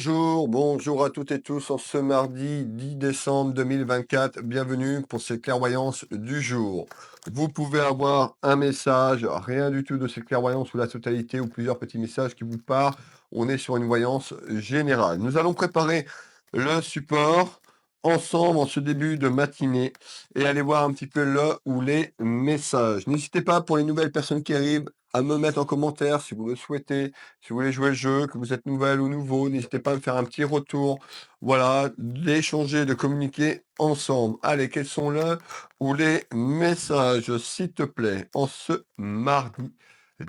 Bonjour, bonjour à toutes et tous en ce mardi 10 décembre 2024. Bienvenue pour cette clairvoyance du jour. Vous pouvez avoir un message, rien du tout de cette clairvoyance ou la totalité ou plusieurs petits messages qui vous partent. On est sur une voyance générale. Nous allons préparer le support ensemble en ce début de matinée et aller voir un petit peu là où les messages. N'hésitez pas pour les nouvelles personnes qui arrivent à me mettre en commentaire si vous le souhaitez. Si vous voulez jouer le jeu, que vous êtes nouvelle ou nouveau, n'hésitez pas à me faire un petit retour. Voilà, d'échanger, de communiquer ensemble. Allez, quels sont là ou les messages, s'il te plaît, en ce mardi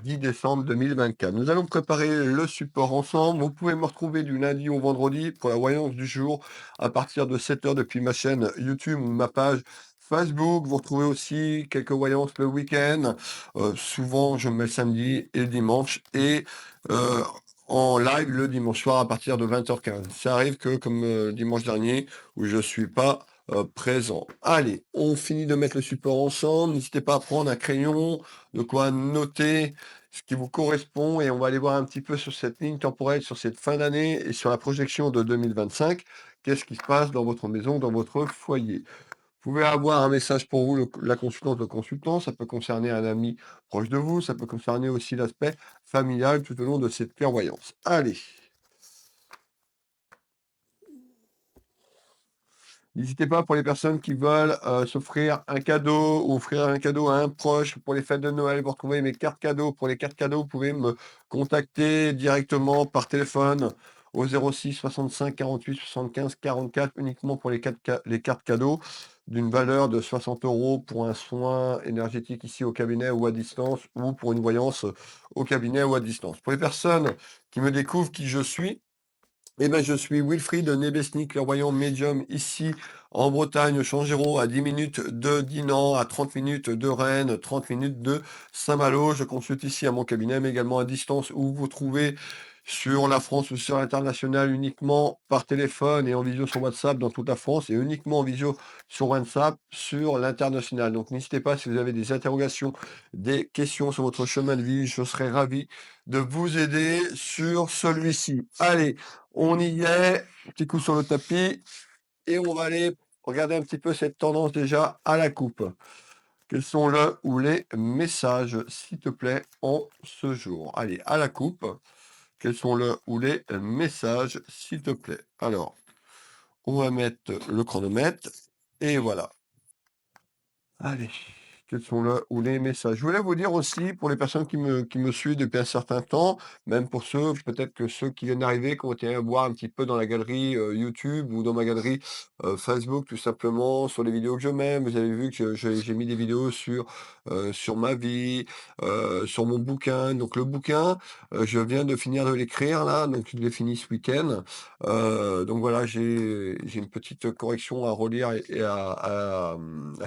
10 décembre 2024. Nous allons préparer le support ensemble. Vous pouvez me retrouver du lundi au vendredi pour la voyance du jour à partir de 7 heures depuis ma chaîne YouTube ou ma page Facebook. Vous retrouvez aussi quelques voyances le week-end. Souvent, je mets le samedi et le dimanche et euh, en live le dimanche soir à partir de 20h15. Ça arrive que comme dimanche dernier où je suis pas présent. Allez, on finit de mettre le support ensemble. N'hésitez pas à prendre un crayon, de quoi noter ce qui vous correspond et on va aller voir un petit peu sur cette ligne temporelle, sur cette fin d'année et sur la projection de 2025. Qu'est-ce qui se passe dans votre maison, dans votre foyer? Vous pouvez avoir un message pour vous, la consultante, le consultant. Ça peut concerner un ami proche de vous. Ça peut concerner aussi l'aspect familial tout au long de cette clairvoyance. Allez, n'hésitez pas pour les personnes qui veulent s'offrir un cadeau ou offrir un cadeau à un proche pour les fêtes de Noël. Vous retrouvez mes cartes cadeaux. Pour les cartes cadeaux, vous pouvez me contacter directement par téléphone au 06 65 48 75 44 uniquement pour les cartes cadeaux d'une valeur de 60 euros pour un soin énergétique ici au cabinet ou à distance ou pour une voyance au cabinet ou à distance. Pour les personnes qui me découvrent qui je suis, eh ben, je suis Wilfried Nebesnik, clairvoyant médium ici en Bretagne, au Changéro, à 10 minutes de Dinan, à 30 minutes de Rennes, 30 minutes de Saint-Malo. Je consulte ici à mon cabinet, mais également à distance où vous trouvez sur la France ou sur l'international uniquement par téléphone et en visio sur WhatsApp dans toute la France et uniquement en visio sur WhatsApp sur l'international. Donc n'hésitez pas si vous avez des interrogations, des questions sur votre chemin de vie, je serai ravi de vous aider sur celui-ci. Allez. On y est, petit coup sur le tapis, et on va aller regarder un petit peu cette tendance déjà à la coupe. Quels sont le ou les messages, s'il te plaît, en ce jour? Allez, à la coupe, quels sont le ou les messages, s'il te plaît? Alors, on va mettre le chronomètre, et voilà. Allez, quels sont là où les messages? Je voulais vous dire aussi, pour les personnes qui me suivent depuis un certain temps, même pour ceux, peut-être que ceux qui viennent d'arriver, qui ont été voir un petit peu dans la galerie YouTube ou dans ma galerie Facebook, tout simplement, sur les vidéos que je mets. Vous avez vu que j'ai mis des vidéos sur ma vie, sur mon bouquin. Donc le bouquin, je viens de finir de l'écrire là, donc je l'ai fini ce week-end. Donc voilà, j'ai une petite correction à relire et à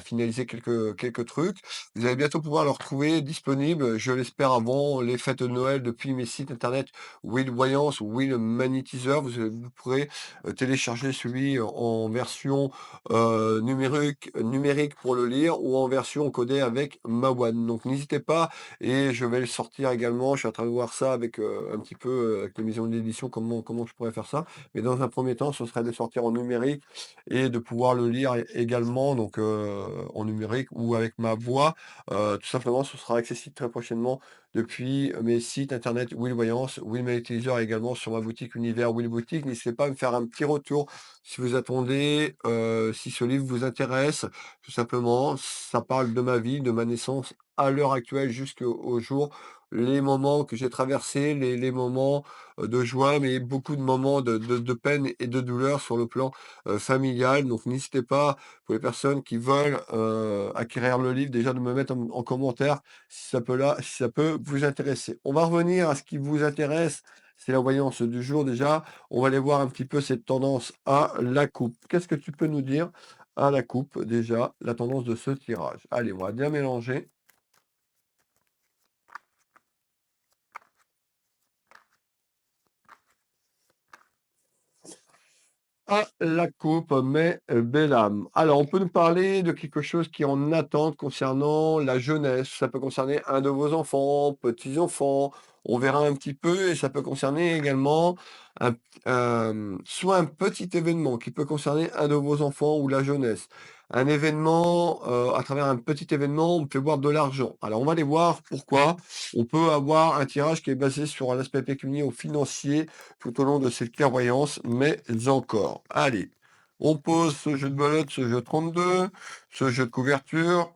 finaliser quelques trucs. Vous allez bientôt pouvoir le retrouver disponible, je l'espère avant les fêtes de Noël depuis mes sites internet Will Voyance ou Will Magnétiseur. Vous pourrez, télécharger celui en version, numérique pour le lire ou en version codée avec Mawan. Donc n'hésitez pas et je vais le sortir également. Je suis en train de voir ça avec, un petit peu, avec les maisons d'édition, comment je pourrais faire ça. Mais dans un premier temps, ce serait de sortir en numérique et de pouvoir le lire également, donc en numérique ou avec ma voix. Tout simplement, ce sera accessible très prochainement depuis mes sites internet Will Voyance, Will Magnétiseur et également sur ma boutique Univers Will Boutique. N'hésitez pas à me faire un petit retour si vous attendez, si ce livre vous intéresse. Tout simplement, ça parle de ma vie, de ma naissance à l'heure actuelle jusqu'au jour, les moments que j'ai traversés, les moments de joie, mais beaucoup de moments de peine et de douleur sur le plan, familial. Donc n'hésitez pas, pour les personnes qui veulent, acquérir le livre, déjà de me mettre en commentaire si ça peut vous intéresser. On va revenir à ce qui vous intéresse, c'est la voyance du jour déjà. On va aller voir un petit peu cette tendance à la coupe. Qu'est-ce que tu peux nous dire à la coupe déjà, la tendance de ce tirage? Allez, on va bien mélanger. À la coupe, mais belle âme. Alors, on peut nous parler de quelque chose qui est en attente concernant la jeunesse. Ça peut concerner un de vos enfants, petits-enfants. On verra un petit peu et ça peut concerner également un soit un petit événement qui peut concerner un de vos enfants ou la jeunesse. Un événement, à travers un petit événement, on peut voir de l'argent. Alors on va aller voir pourquoi. On peut avoir un tirage qui est basé sur un aspect pécunier ou financier tout au long de cette clairvoyance, mais encore. Allez, on pose ce jeu de belote, ce jeu 32, ce jeu de couverture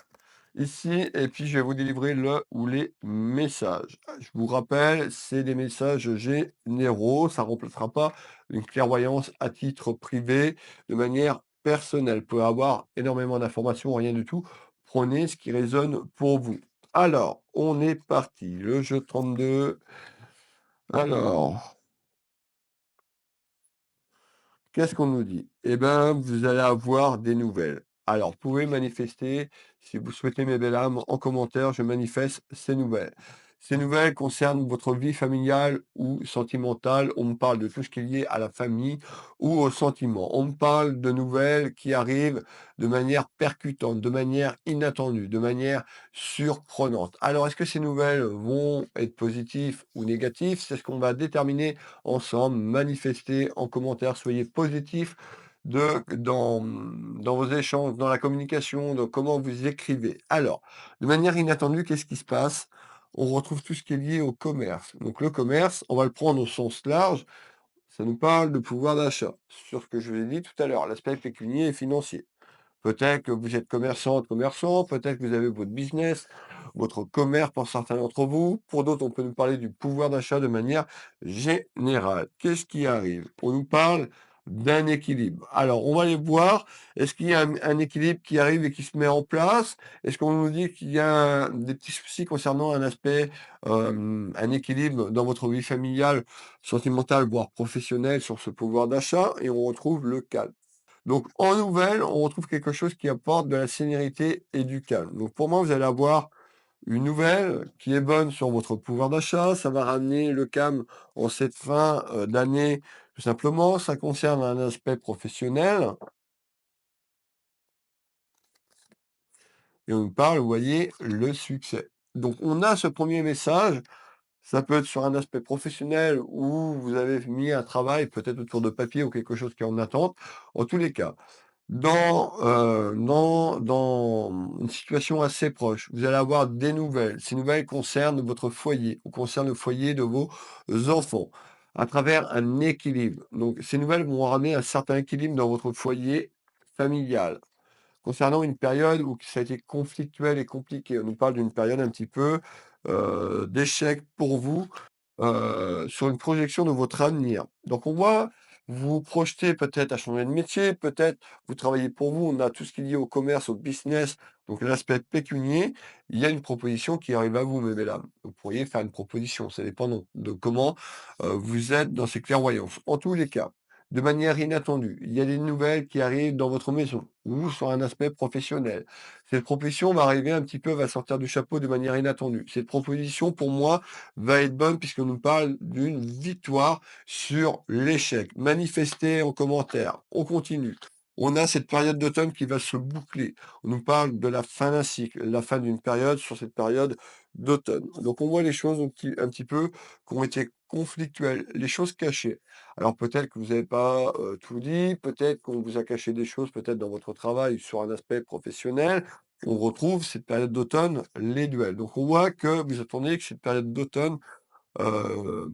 ici, et puis je vais vous délivrer le ou les messages. Je vous rappelle, c'est des messages généraux, ça ne remplacera pas une clairvoyance à titre privé de manière personnelle. Vous pouvez avoir énormément d'informations, rien du tout. Prenez ce qui résonne pour vous. Alors, on est parti. Le jeu 32. Alors, qu'est-ce qu'on nous dit? Eh ben, vous allez avoir des nouvelles. Alors, vous pouvez manifester, si vous souhaitez, mes belles âmes, en commentaire, je manifeste ces nouvelles. Ces nouvelles concernent votre vie familiale ou sentimentale. On me parle de tout ce qui est lié à la famille ou au sentiment. On me parle de nouvelles qui arrivent de manière percutante, de manière inattendue, de manière surprenante. Alors, est-ce que ces nouvelles vont être positives ou négatives? C'est ce qu'on va déterminer ensemble, manifestez en commentaire, soyez positifs dans vos échanges, dans la communication, dans comment vous écrivez. Alors, de manière inattendue, qu'est-ce qui se passe? On retrouve tout ce qui est lié au commerce. Donc le commerce, on va le prendre au sens large, ça nous parle de pouvoir d'achat, sur ce que je vous ai dit tout à l'heure, l'aspect pécunier et financier. Peut-être que vous êtes commerçante, commerçant, peut-être que vous avez votre business, votre commerce pour certains d'entre vous. Pour d'autres, on peut nous parler du pouvoir d'achat de manière générale. Qu'est-ce qui arrive? On nous parle d'un équilibre. Alors, on va aller voir, est-ce qu'il y a un équilibre qui arrive et qui se met en place? Est-ce qu'on nous dit qu'il y a des petits soucis concernant un aspect, un équilibre dans votre vie familiale, sentimentale, voire professionnelle sur ce pouvoir d'achat? Et on retrouve le calme. Donc en nouvelle, on retrouve quelque chose qui apporte de la sérénité et du calme. Donc pour moi, vous allez avoir une nouvelle qui est bonne sur votre pouvoir d'achat. Ça va ramener le calme en cette fin d'année, tout simplement. Ça concerne un aspect professionnel. Et on nous parle, vous voyez, le succès. Donc on a ce premier message. Ça peut être sur un aspect professionnel où vous avez mis un travail, peut-être autour de papier ou quelque chose qui est en attente. En tous les cas, dans une situation assez proche, vous allez avoir des nouvelles. Ces nouvelles concernent votre foyer ou concernent le foyer de vos enfants à travers un équilibre. Donc ces nouvelles vont ramener un certain équilibre dans votre foyer familial. Concernant une période où ça a été conflictuel et compliqué, on nous parle d'une période un petit peu, d'échec pour vous, sur une projection de votre avenir. Donc on voit, vous vous projetez peut-être à changer de métier, peut-être vous travaillez pour vous, on a tout ce qui est lié au commerce, au business, donc l'aspect pécunier. Il y a une proposition qui arrive à vous, mes belles âmes. Vous pourriez faire une proposition, ça dépend de comment, vous êtes dans ces clairvoyances. En tous les cas, de manière inattendue, il y a des nouvelles qui arrivent dans votre maison ou sur un aspect professionnel. Cette proposition va arriver un petit peu, va sortir du chapeau de manière inattendue. Cette proposition, pour moi, va être bonne puisqu'on nous parle d'une victoire sur l'échec. Manifestez en commentaire. On continue. On a cette période d'automne qui va se boucler. On nous parle de la fin d'un cycle, la fin d'une période sur cette période d'automne. Donc on voit les choses un petit peu qui ont été conflictuelles, les choses cachées. Alors peut-être que vous n'avez pas tout dit, peut-être qu'on vous a caché des choses, peut-être dans votre travail sur un aspect professionnel. On retrouve cette période d'automne, les duels. Donc on voit que vous attendez que cette période d'automne, heu,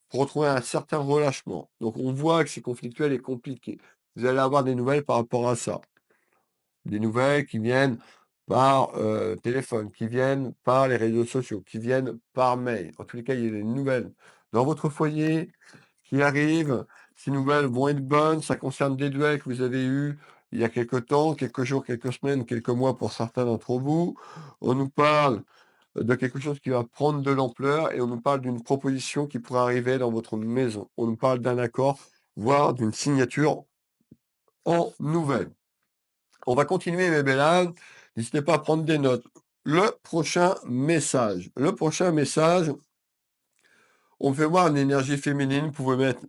pour retrouver un certain relâchement. Donc on voit que c'est conflictuel et compliqué. Vous allez avoir des nouvelles par rapport à ça. Des nouvelles qui viennent par, téléphone, qui viennent par les réseaux sociaux, qui viennent par mail. En tous les cas, il y a des nouvelles dans votre foyer qui arrivent. Ces nouvelles vont être bonnes. Ça concerne des duels que vous avez eus il y a quelque temps, quelques jours, quelques semaines, quelques mois pour certains d'entre vous. On nous parle de quelque chose qui va prendre de l'ampleur et on nous parle d'une proposition qui pourrait arriver dans votre maison. On nous parle d'un accord, voire d'une signature en nouvelle. On va continuer, mes belles âmes. N'hésitez pas à prendre des notes. Le prochain message, on fait voir une énergie féminine. Vous pouvez mettre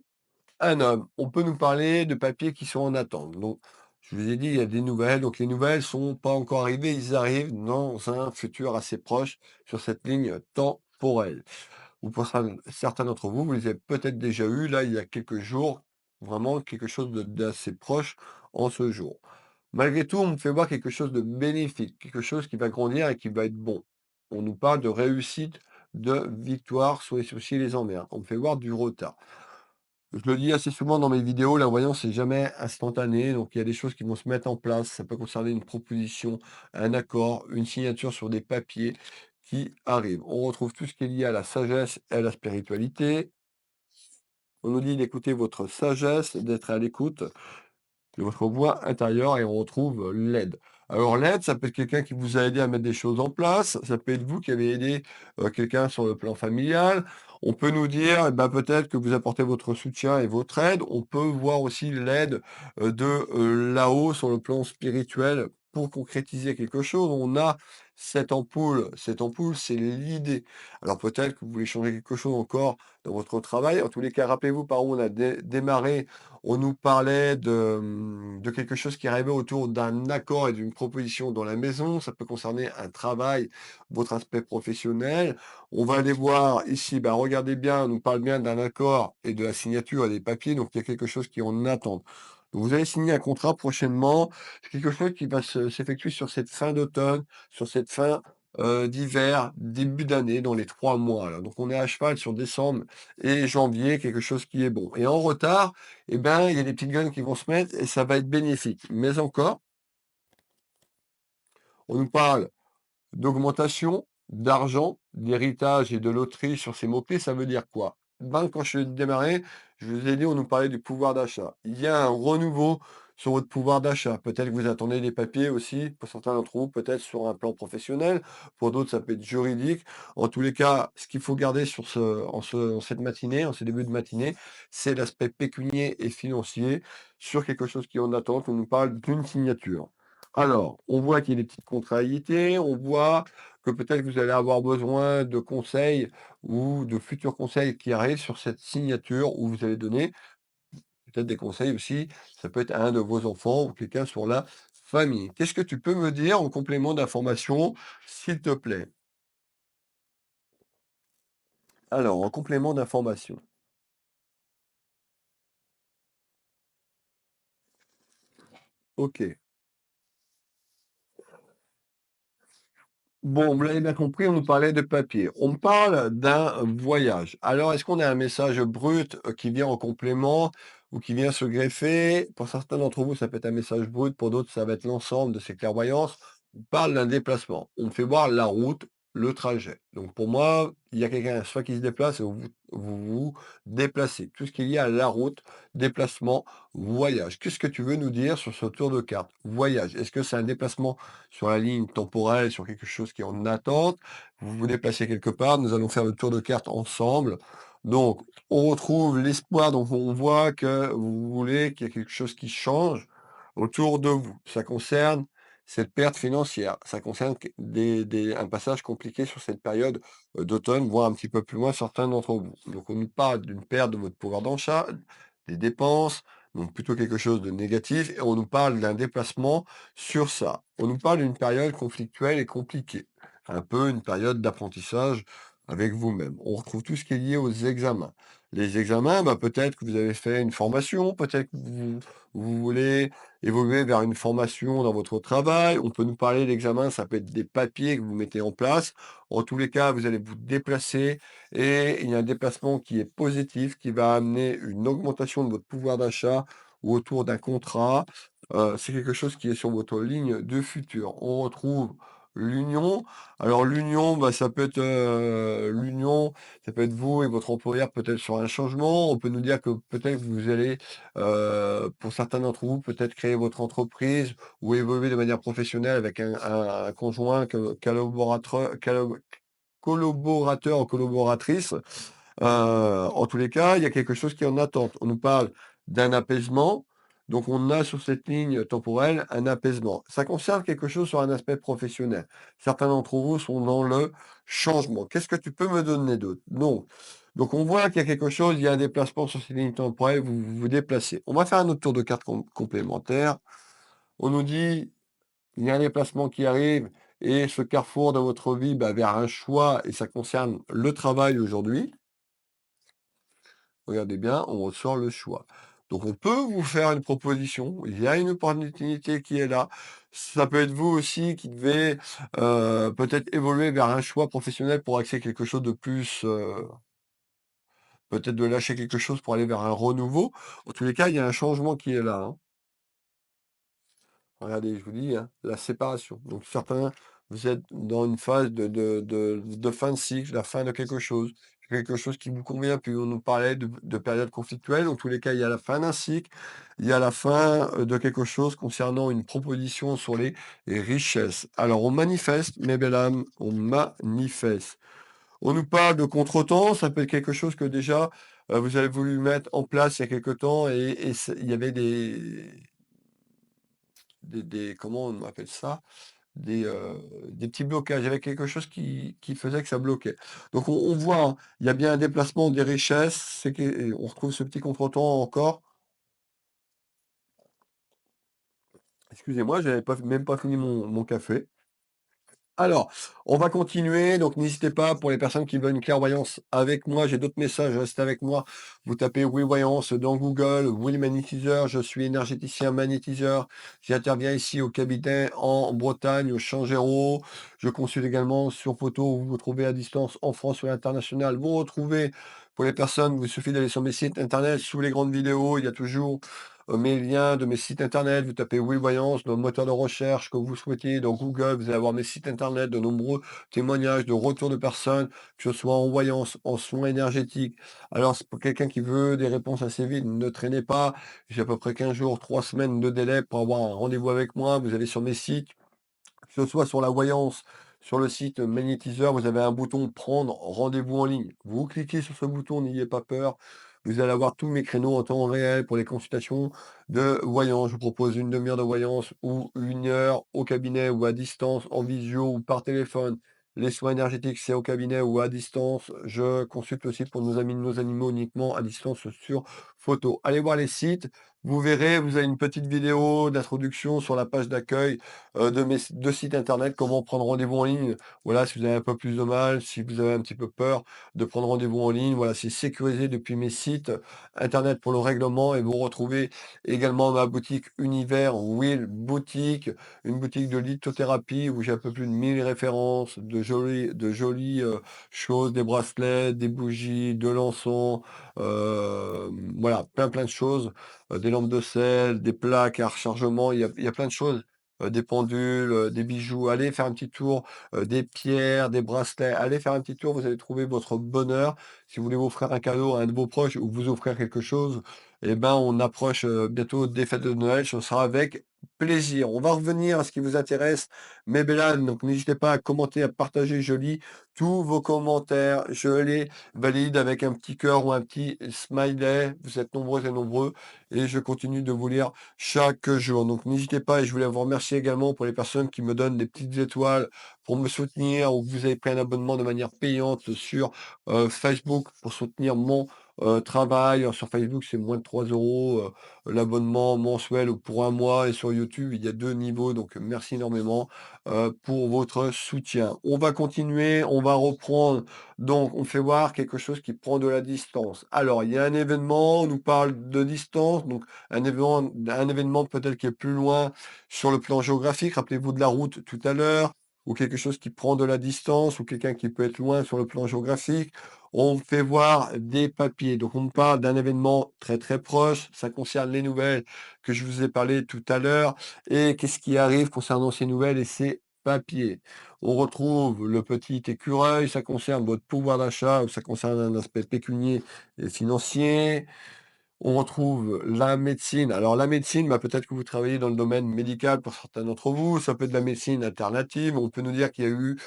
un homme. On peut nous parler de papiers qui sont en attente. Donc, je vous ai dit, il y a des nouvelles. Donc, les nouvelles sont pas encore arrivées. Ils arrivent dans un futur assez proche sur cette ligne temporelle. temporel. Ou pour certains d'entre vous, vous les avez peut-être déjà eus là, il y a quelques jours, vraiment quelque chose d'assez proche en ce jour. Malgré tout, on me fait voir quelque chose de bénéfique, quelque chose qui va grandir et qui va être bon. On nous parle de réussite, de victoire sur les soucis et les emmerdes. On me fait voir du retard. Je le dis assez souvent dans mes vidéos, la voyance c'est jamais instantané, donc il y a des choses qui vont se mettre en place. Ça peut concerner une proposition, un accord, une signature sur des papiers qui arrivent. On retrouve tout ce qui est lié à la sagesse et à la spiritualité. On nous dit d'écouter votre sagesse, d'être à l'écoute de votre voix intérieure et on retrouve l'aide. Alors l'aide, ça peut être quelqu'un qui vous a aidé à mettre des choses en place, ça peut être vous qui avez aidé quelqu'un sur le plan familial. On peut nous dire, eh ben, peut-être que vous apportez votre soutien et votre aide. On peut voir aussi l'aide de là-haut sur le plan spirituel pour concrétiser quelque chose. On a cette ampoule, c'est l'idée. Alors peut-être que vous voulez changer quelque chose encore dans votre travail. En tous les cas, rappelez-vous par où on a démarré. On nous parlait de quelque chose qui arrivait autour d'un accord et d'une proposition dans la maison. Ça peut concerner un travail, votre aspect professionnel. On va aller voir ici, bah, regardez bien, on nous parle bien d'un accord et de la signature et des papiers, donc il y a quelque chose qui est en attente. Donc vous allez signer un contrat prochainement. C'est quelque chose qui va s'effectuer sur cette fin d'automne, sur cette fin d'hiver, début d'année, dans les 3 mois là. Donc on est à cheval sur décembre et janvier, quelque chose qui est bon. Et en retard, eh ben, il y a des petites graines qui vont se mettre et ça va être bénéfique. Mais encore, on nous parle d'augmentation, d'argent, d'héritage et de loterie sur ces mots-clés, ça veut dire quoi? Ben, quand je démarrais, je vous ai dit, on nous parlait du pouvoir d'achat. Il y a un renouveau sur votre pouvoir d'achat. Peut-être que vous attendez des papiers aussi, pour certains d'entre vous, peut-être sur un plan professionnel, pour d'autres, ça peut être juridique. En tous les cas, ce qu'il faut garder sur en cette matinée, en ce début de matinée, c'est l'aspect pécunier et financier sur quelque chose qui est en attente. On nous parle d'une signature. Alors, on voit qu'il y a des petites contrariétés, on voit que peut-être que vous allez avoir besoin de conseils ou de futurs conseils qui arrivent sur cette signature où vous allez donner peut-être des conseils aussi, ça peut être à un de vos enfants ou quelqu'un sur la famille. Qu'est-ce que tu peux me dire en complément d'information, s'il te plaît? Alors, en complément d'information. OK. Bon, vous l'avez bien compris, on nous parlait de papier. On me parle d'un voyage. Alors, est-ce qu'on a un message brut qui vient en complément ou qui vient se greffer? Pour certains d'entre vous, ça peut être un message brut, pour d'autres, ça va être l'ensemble de ces clairvoyances. On parle d'un déplacement. On me fait voir la route, le trajet. Donc, pour moi, il y a quelqu'un soit qui se déplace ou vous déplacez. Tout ce qui est lié à la route, déplacement, voyage. Qu'est-ce que tu veux nous dire sur ce tour de carte? Voyage. Est-ce que c'est un déplacement sur la ligne temporelle, sur quelque chose qui est en attente. Vous vous déplacez quelque part, nous allons faire le tour de carte ensemble. Donc, on retrouve l'espoir, donc on voit que vous voulez qu'il y ait quelque chose qui change autour de vous. Ça concerne cette perte financière, ça concerne un passage compliqué sur cette période d'automne, voire un petit peu plus loin, certains d'entre vous. Donc, on nous parle d'une perte de votre pouvoir d'achat, des dépenses, donc plutôt quelque chose de négatif, et on nous parle d'un déplacement sur ça. On nous parle d'une période conflictuelle et compliquée, un peu une période d'apprentissage avec vous-même. On retrouve tout ce qui est lié aux examens. Les examens, bah, peut-être que vous avez fait une formation, peut-être que vous voulez évoluer vers une formation dans votre travail. On peut nous parler d'examens, ça peut être des papiers que vous mettez en place. En tous les cas, vous allez vous déplacer et il y a un déplacement qui est positif, qui va amener une augmentation de votre pouvoir d'achat ou autour d'un contrat. C'est quelque chose qui est sur votre ligne de futur. On retrouve l'union. Alors l'union, bah, ça peut être, l'union, ça peut être vous et votre employeur peut-être sur un changement. On peut nous dire que peut-être vous allez, pour certains d'entre vous, peut-être créer votre entreprise ou évoluer de manière professionnelle avec un conjoint collaborateur ou collaboratrice. En tous les cas, il y a quelque chose qui est en attente. On nous parle d'un apaisement, donc on a sur cette ligne temporelle un apaisement. Ça concerne quelque chose sur un aspect professionnel. Certains d'entre vous sont dans le changement. Qu'est-ce que tu peux me donner d'autre? Non. Donc on voit qu'il y a quelque chose, il y a un déplacement sur cette ligne temporelle, vous vous déplacez. On va faire un autre tour de carte complémentaire. On nous dit il y a un déplacement qui arrive, et ce carrefour dans votre vie, vers un choix et ça concerne le travail aujourd'hui, regardez bien, on ressort le choix. Donc on peut vous faire une proposition, il y a une opportunité qui est là. Ça peut être vous aussi qui devez, peut-être évoluer vers un choix professionnel pour accéder à quelque chose de plus, peut-être de lâcher quelque chose pour aller vers un renouveau. En tous les cas, il y a un changement qui est là, hein. Regardez, je vous dis, hein, la séparation. Donc certains, vous êtes dans une phase de fin de cycle, la fin de quelque chose qui ne vous convient plus. On nous parlait de période conflictuelle. En tous les cas, il y a la fin d'un cycle, il y a la fin de quelque chose concernant une proposition sur les richesses. Alors on manifeste, mes belles âmes, on manifeste. On nous parle de contretemps, ça peut être quelque chose que déjà vous avez voulu mettre en place il y a quelque temps et il y avait des comment on appelle ça? Des petits blocages. Il y avait quelque chose qui faisait que ça bloquait. Donc on voit, hein, il y a bien un déplacement des richesses, c'est que on retrouve ce petit contretemps encore. Excusez-moi, j'avais pas même pas fini mon café. Alors, on va continuer, donc n'hésitez pas pour les personnes qui veulent une clairvoyance avec moi, j'ai d'autres messages, restez avec moi. Vous tapez «Oui Voyance» dans Google, «Oui Magnétiseur», je suis énergéticien magnétiseur. J'interviens ici au cabinet en Bretagne, au Changéro. Je consulte également sur photo, vous vous trouvez à distance en France ou à l'international. Vous retrouvez pour les personnes, il vous suffit d'aller sur mes sites internet, sous les grandes vidéos, il y a toujours mes liens de mes sites internet, vous tapez «Oui Voyance» dans le moteur de recherche que vous souhaitez, dans Google, vous allez avoir mes sites internet, de nombreux témoignages de retours de personnes, que ce soit en voyance, en soins énergétiques. Alors, c'est pour quelqu'un qui veut des réponses assez vite, ne traînez pas. J'ai à peu près 15 jours, 3 semaines de délai pour avoir un rendez-vous avec moi. Vous allez sur mes sites, que ce soit sur la voyance, sur le site magnétiseur, vous avez un bouton «Prendre rendez-vous en ligne». Vous cliquez sur ce bouton, n'ayez pas peur. Vous allez avoir tous mes créneaux en temps réel pour les consultations de voyance. Je vous propose une demi-heure de voyance ou 1 heure au cabinet ou à distance, en visio ou par téléphone. Les soins énergétiques, c'est au cabinet ou à distance. Je consulte aussi pour nos amis, nos animaux uniquement à distance sur photo. Allez voir les sites. Vous verrez, vous avez une petite vidéo d'introduction sur la page d'accueil de mes 2 sites internet, comment prendre rendez-vous en ligne. Voilà, si vous avez un peu plus de mal, si vous avez un petit peu peur de prendre rendez-vous en ligne, voilà, c'est sécurisé depuis mes sites internet pour le règlement et vous retrouvez également ma boutique Univers Will Boutique, une boutique de lithothérapie où j'ai un peu plus de 1000 références, de jolies choses, des bracelets, des bougies, de l'encens, voilà, plein de choses, des lampes de sel, des plaques à rechargement, il y a plein de choses des pendules, des bijoux. Allez faire un petit tour, des pierres, des bracelets. Allez faire un petit tour, vous allez trouver votre bonheur. Si vous voulez vous offrir un cadeau à un de vos proches ou vous offrir quelque chose, eh ben, on approche, bientôt des fêtes de Noël, ce sera avec plaisir. On va revenir à ce qui vous intéresse, mes belles âmes, donc n'hésitez pas à commenter, à partager. Je lis tous vos commentaires, je les valide avec un petit cœur ou un petit smiley. Vous êtes nombreux et nombreux et je continue de vous lire chaque jour. Donc n'hésitez pas et je voulais vous remercier également pour les personnes qui me donnent des petites étoiles pour me soutenir ou que vous avez pris un abonnement de manière payante sur Facebook pour soutenir mon travail. Alors, sur Facebook, c'est moins de 3 € l'abonnement mensuel ou pour un mois et sur YouTube, il y a 2 niveaux. Donc merci énormément pour votre soutien. On va continuer, on va reprendre. Donc on fait voir quelque chose qui prend de la distance. Alors il y a un événement, on nous parle de distance, donc un événement peut-être qui est plus loin sur le plan géographique. Rappelez-vous de la route tout à l'heure, ou quelque chose qui prend de la distance, ou quelqu'un qui peut être loin sur le plan géographique. On fait voir des papiers. Donc on me parle d'un événement très très proche. Ça concerne les nouvelles que je vous ai parlé tout à l'heure. Et qu'est-ce qui arrive concernant ces nouvelles et ces papiers? On retrouve le petit écureuil, ça concerne votre pouvoir d'achat ou ça concerne un aspect pécunier et financier. On retrouve la médecine. Alors la médecine, peut-être que vous travaillez dans le domaine médical pour certains d'entre vous, ça peut être de la médecine alternative. On peut nous dire qu'il y a eu,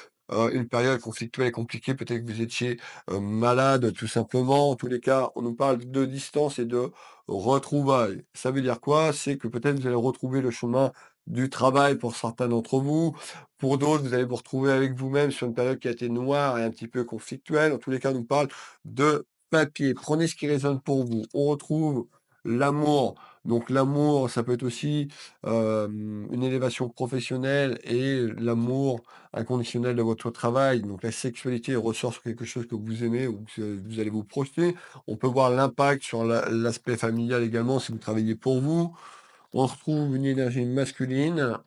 une période conflictuelle et compliquée, peut-être que vous étiez, malade tout simplement. En tous les cas, on nous parle de distance et de retrouvailles. Ça veut dire quoi? C'est que peut-être vous allez retrouver le chemin du travail pour certains d'entre vous. Pour d'autres, vous allez vous retrouver avec vous-même sur une période qui a été noire et un petit peu conflictuelle. En tous les cas, on nous parle de papier. Prenez ce qui résonne pour vous. On retrouve l'amour Donc l'amour, ça peut être aussi, une élévation professionnelle et l'amour inconditionnel de votre travail. Donc la sexualité ressort sur quelque chose que vous aimez ou que vous allez vous projeter. On peut voir l'impact sur l'aspect familial également si vous travaillez pour vous. On retrouve une énergie masculine.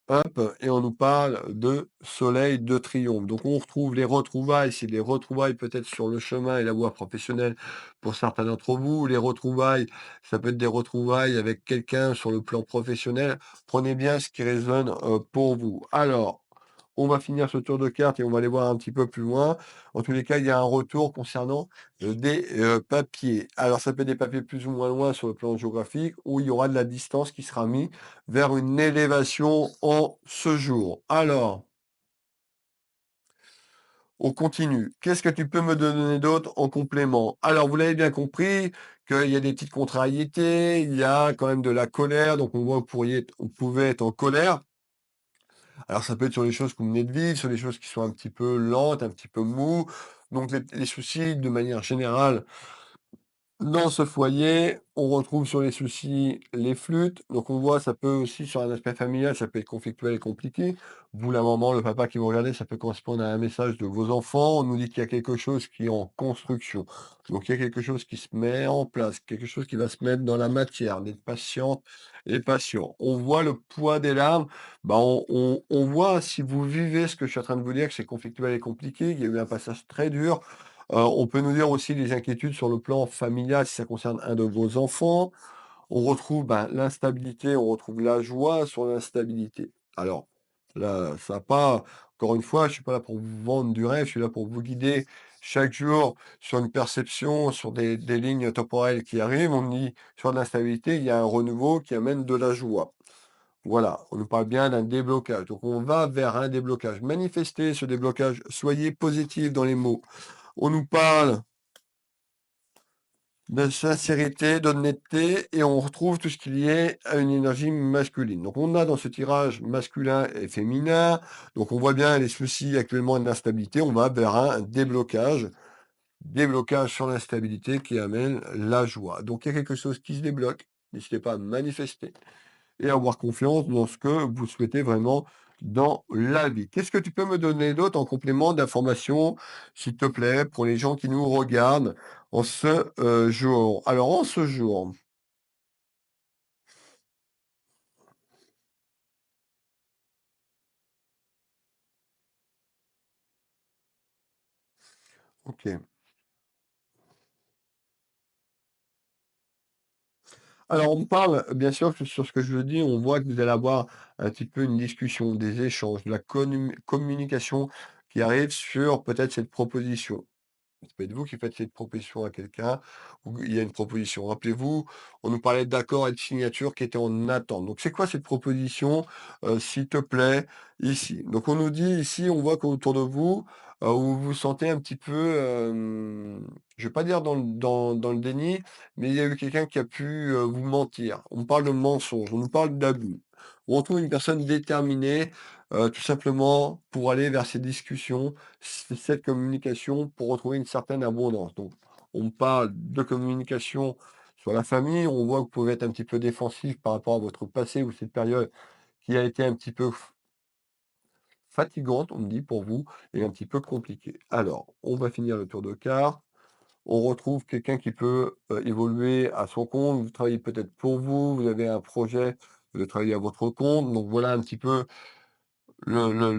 Hop, et on nous parle de soleil de triomphe. Donc on retrouve les retrouvailles, c'est des retrouvailles peut-être sur le chemin et la voie professionnelle pour certains d'entre vous. Les retrouvailles, ça peut être des retrouvailles avec quelqu'un sur le plan professionnel. Prenez bien ce qui résonne pour vous. Alors, on va finir ce tour de cartes et on va aller voir un petit peu plus loin. En tous les cas, il y a un retour concernant des papiers. Alors, ça peut être des papiers plus ou moins loin sur le plan géographique où il y aura de la distance qui sera mise vers une élévation en ce jour. Alors, on continue. Qu'est-ce que tu peux me donner d'autre en complément? Alors, vous l'avez bien compris qu'il y a des petites contrariétés, il y a quand même de la colère, donc on voit que vous pouvez être en colère. Alors ça peut être sur les choses que vous venez de vivre, sur les choses qui sont un petit peu lentes, un petit peu mou. Donc les soucis de manière générale dans ce foyer, on retrouve sur les soucis les flûtes. Donc on voit, ça peut aussi, sur un aspect familial, ça peut être conflictuel et compliqué. Vous, la maman, le papa qui vous regardez, ça peut correspondre à un message de vos enfants. On nous dit qu'il y a quelque chose qui est en construction. Donc il y a quelque chose qui se met en place, quelque chose qui va se mettre dans la matière, d'être patiente et patient. On voit le poids des larmes. Bah, on voit, si vous vivez ce que je suis en train de vous dire, que c'est conflictuel et compliqué, qu'il y a eu un passage très dur. On peut nous dire aussi les inquiétudes sur le plan familial, si ça concerne un de vos enfants. On retrouve, ben, l'instabilité, on retrouve la joie sur l'instabilité. Alors, là, ça a pas encore une fois, je suis pas là pour vous vendre du rêve, je suis là pour vous guider chaque jour sur une perception, sur des lignes temporelles qui arrivent. On dit sur de l'instabilité, il y a un renouveau qui amène de la joie. Voilà, on nous parle bien d'un déblocage. Donc on va vers un déblocage. Manifestez ce déblocage, soyez positif dans les mots. On nous parle de sincérité, d'honnêteté, et on retrouve tout ce qui est lié à une énergie masculine. Donc on a dans ce tirage masculin et féminin, donc on voit bien les soucis actuellement d'instabilité, on va vers un déblocage, déblocage sur l'instabilité qui amène la joie. Donc il y a quelque chose qui se débloque, n'hésitez pas à manifester et avoir confiance dans ce que vous souhaitez vraiment dans la vie. Qu'est-ce que tu peux me donner d'autre en complément d'informations, s'il te plaît, pour les gens qui nous regardent en ce jour? Alors, en ce jour, ok. Alors, on parle, bien sûr, sur ce que je veux dire, on voit que vous allez avoir un petit peu une discussion, des échanges, de la communication qui arrive sur peut-être cette proposition. Ça peut être vous qui faites cette proposition à quelqu'un, ou il y a une proposition. Rappelez-vous, on nous parlait d'accords et de signatures qui étaient en attente. Donc c'est quoi cette proposition, s'il te plaît, ici? Donc on nous dit ici, on voit qu'autour de vous, vous vous sentez un petit peu, je vais pas dire dans le déni, mais il y a eu quelqu'un qui a pu, vous mentir. On parle de mensonge, on nous parle d'abus. On retrouve une personne déterminée, tout simplement pour aller vers ces discussions, cette communication pour retrouver une certaine abondance. Donc, on parle de communication sur la famille, on voit que vous pouvez être un petit peu défensif par rapport à votre passé ou cette période qui a été un petit peu fatigante, on me dit pour vous, et un petit peu compliquée. Alors, on va finir le tour de cartes. On retrouve quelqu'un qui peut évoluer à son compte. Vous travaillez peut-être pour vous, vous avez un projet de travailler à votre compte. Donc voilà un petit peu le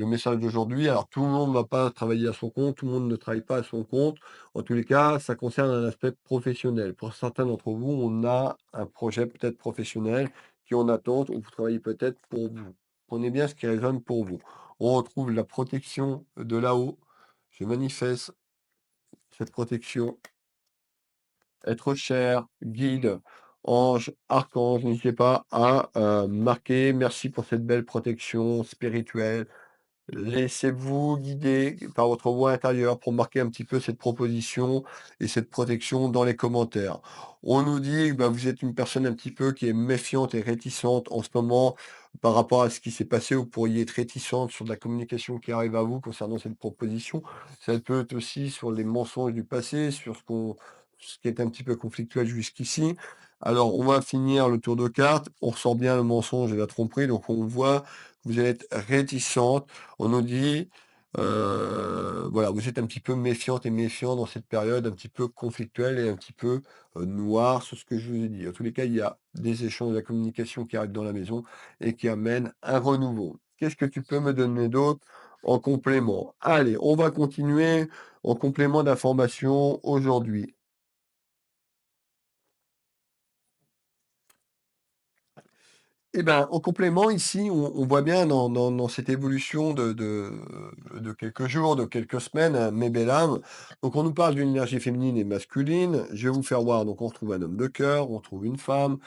message d'aujourd'hui. Alors tout le monde ne va pas travailler à son compte, tout le monde ne travaille pas à son compte. En tous les cas, ça concerne un aspect professionnel. Pour certains d'entre vous, on a un projet peut-être professionnel qui est en attente ou vous travaillez peut-être pour vous. Prenez bien ce qui résonne pour vous. On retrouve la protection de là-haut. Je manifeste cette protection. Être cher, guide, ange, archange, n'hésitez pas à marquer. Merci pour cette belle protection spirituelle. Laissez-vous guider par votre voix intérieure pour marquer un petit peu cette proposition et cette protection dans les commentaires. On nous dit que bah, vous êtes une personne un petit peu qui est méfiante et réticente en ce moment par rapport à ce qui s'est passé. Vous pourriez être réticente sur la communication qui arrive à vous concernant cette proposition. Ça peut être aussi sur les mensonges du passé, sur ce qu'on ce qui est un petit peu conflictuel jusqu'ici. Alors, on va finir le tour de cartes. On ressort bien le mensonge et la tromperie. Donc, on voit que vous allez être réticente. On nous dit, voilà, vous êtes un petit peu méfiante et méfiant dans cette période un petit peu conflictuelle et un petit peu noire sur ce que je vous ai dit. En tous les cas, il y a des échanges, de la communication qui arrivent dans la maison et qui amènent un renouveau. Qu'est-ce que tu peux me donner d'autre en complément? Allez, on va continuer en complément d'information aujourd'hui. Eh ben, en complément, ici, on voit bien dans cette évolution de quelques jours, de quelques semaines, mes belles âmes. Donc, on nous parle d'une énergie féminine et masculine. Je vais vous faire voir. Donc, on retrouve un homme de cœur, on trouve une femme.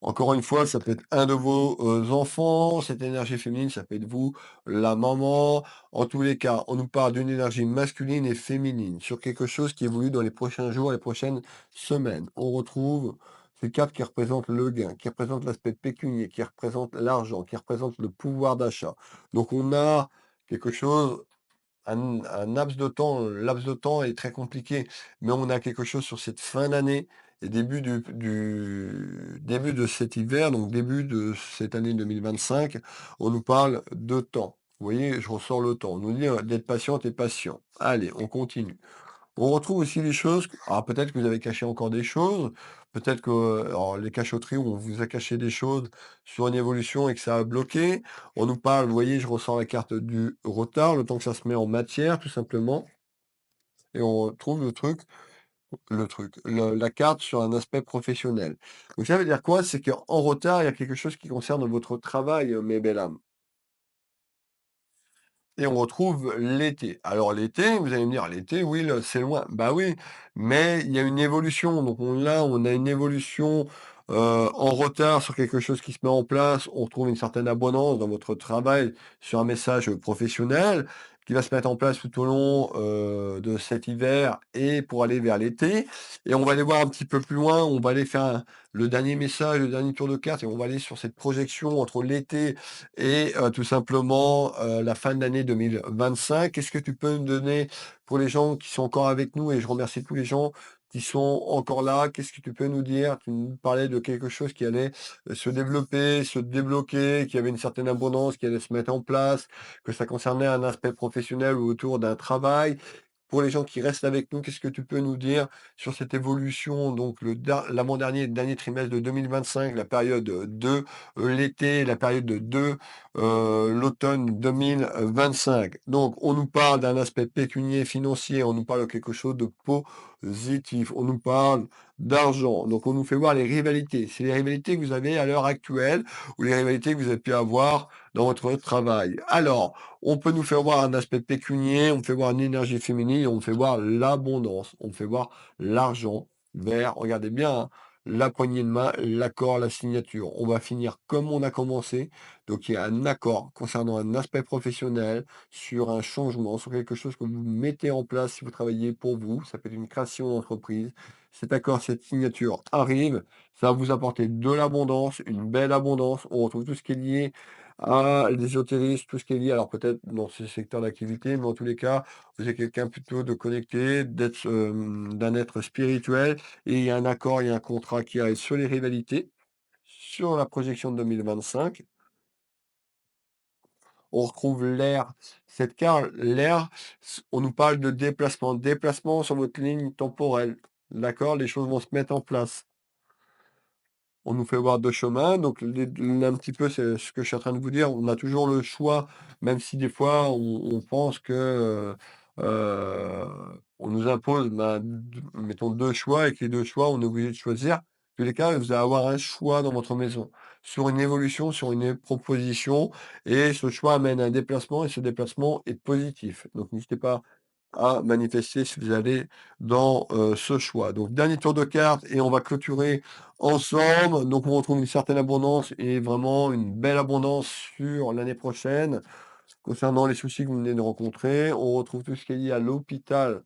Encore une fois, ça peut être un de vos enfants. Cette énergie féminine, ça peut être vous, la maman. En tous les cas, on nous parle d'une énergie masculine et féminine sur quelque chose qui évolue dans les prochains jours, les prochaines semaines. On retrouve ces cartes qui représentent le gain, qui représentent l'aspect pécunier, qui représentent l'argent, qui représentent le pouvoir d'achat. Donc on a quelque chose, un laps de temps est très compliqué, mais on a quelque chose sur cette fin d'année et début du début de cet hiver, donc début de cette année 2025, on nous parle de temps. Vous voyez, je ressors le temps. On nous dit d'être patiente et patient. Allez, on continue. On retrouve aussi des choses, alors peut-être que vous avez caché encore des choses, peut-être que alors les cachotteries où on vous a caché des choses sur une évolution et que ça a bloqué. On nous parle, vous voyez, je ressens la carte du retard, le temps que ça se met en matière, tout simplement, et on trouve la carte sur un aspect professionnel. Donc ça veut dire quoi? C'est qu'en retard, il y a quelque chose qui concerne votre travail, mes belles âmes. Et on retrouve l'été. Alors l'été, vous allez me dire: «L'été, oui, le c'est loin». Bah oui, mais il y a une évolution. Donc on a une évolution, en retard sur quelque chose qui se met en place. On retrouve une certaine abondance dans votre travail sur un message, professionnel qui va se mettre en place tout au long, de cet hiver et pour aller vers l'été. Et on va aller voir un petit peu plus loin. On va aller faire le dernier message, le dernier tour de cartes et on va aller sur cette projection entre l'été et tout simplement, la fin de l'année 2025. Qu'est-ce que tu peux me donner pour les gens qui sont encore avec nous? Et je remercie tous les gens qui sont encore là. Qu'est-ce que tu peux nous dire? Tu nous parlais de quelque chose qui allait, se développer, se débloquer, qu'il y avait une certaine abondance qui allait se mettre en place, que ça concernait un aspect professionnel ou autour d'un travail. Pour les gens qui restent avec nous, qu'est-ce que tu peux nous dire sur cette évolution, donc l'avant-dernier, dernier trimestre de 2025, la période de l'été, la période de l'automne 2025. Donc, on nous parle d'un aspect pécunier, financier, on nous parle de quelque chose de positif, on nous parle d'argent. Donc, on nous fait voir les rivalités. C'est les rivalités que vous avez à l'heure actuelle ou les rivalités que vous avez pu avoir dans votre travail. Alors, on peut nous faire voir un aspect pécunier, on me fait voir une énergie féminine, on me fait voir l'abondance, on me fait voir l'argent vers, regardez bien, hein, la poignée de main, l'accord, la signature. On va finir comme on a commencé. Donc il y a un accord concernant un aspect professionnel, sur un changement, sur quelque chose que vous mettez en place si vous travaillez pour vous. Ça peut être une création d'entreprise. Cet accord, cette signature arrive. Ça va vous apporter de l'abondance, une belle abondance. On retrouve tout ce qui est lié à l'ésotérisme, tout ce qui est lié, alors peut-être dans ce secteur d'activité, mais en tous les cas, vous êtes quelqu'un plutôt de connecté, d'un être spirituel et il y a un accord, il y a un contrat qui arrive sur les rivalités, sur la projection de 2025. On retrouve l'air. Cette carte, l'air, on nous parle de déplacement. Déplacement sur votre ligne temporelle. D'accord? Les choses vont se mettre en place. On nous fait voir 2 chemins, donc un petit peu, c'est ce que je suis en train de vous dire. On a toujours le choix, même si des fois on pense que, on nous impose, ben, mettons 2 choix et que les 2 choix, on est obligé de choisir. En tous les cas, vous allez avoir un choix dans votre maison, sur une évolution, sur une proposition et ce choix amène un déplacement et ce déplacement est positif. Donc n'hésitez pas à manifester si vous allez dans, ce choix. Donc dernier tour de cartes et on va clôturer ensemble. Donc on retrouve une certaine abondance et vraiment une belle abondance sur l'année prochaine. Concernant les soucis que vous venez de rencontrer, on retrouve tout ce qui est lié à l'hôpital.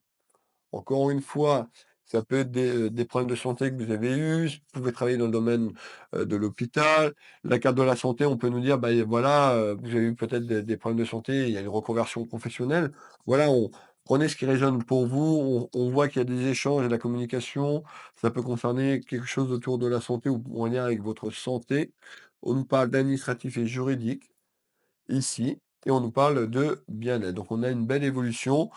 Encore une fois, ça peut être des problèmes de santé que vous avez eus, vous pouvez travailler dans le domaine, de l'hôpital. La carte de la santé, on peut nous dire: «Bah, voilà, vous avez eu peut-être des problèmes de santé, il y a une reconversion professionnelle». Voilà, Prenez ce qui résonne pour vous. On voit qu'il y a des échanges et de la communication. Ça peut concerner quelque chose autour de la santé ou en lien avec votre santé. On nous parle d'administratif et juridique ici et on nous parle de bien-être. Donc on a une belle évolution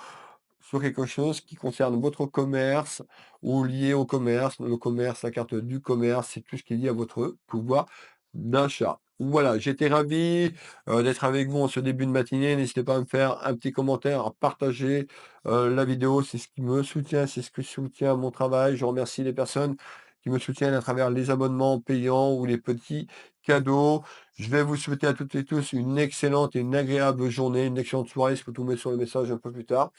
sur quelque chose qui concerne votre commerce ou lié au commerce. Le commerce, la carte du commerce, c'est tout ce qui est lié à votre pouvoir d'achat. Voilà, j'étais ravi, d'être avec vous en ce début de matinée. N'hésitez pas à me faire un petit commentaire, à partager, la vidéo. C'est ce qui me soutient, c'est ce qui soutient mon travail. Je remercie les personnes qui me soutiennent à travers les abonnements payants ou les petits cadeaux. Je vais vous souhaiter à toutes et tous une excellente et une agréable journée, une excellente soirée. Je peux tout mettre sur le message un peu plus tard.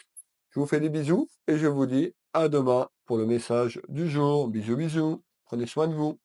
Je vous fais des bisous et je vous dis à demain pour le message du jour. Bisous, bisous. Prenez soin de vous.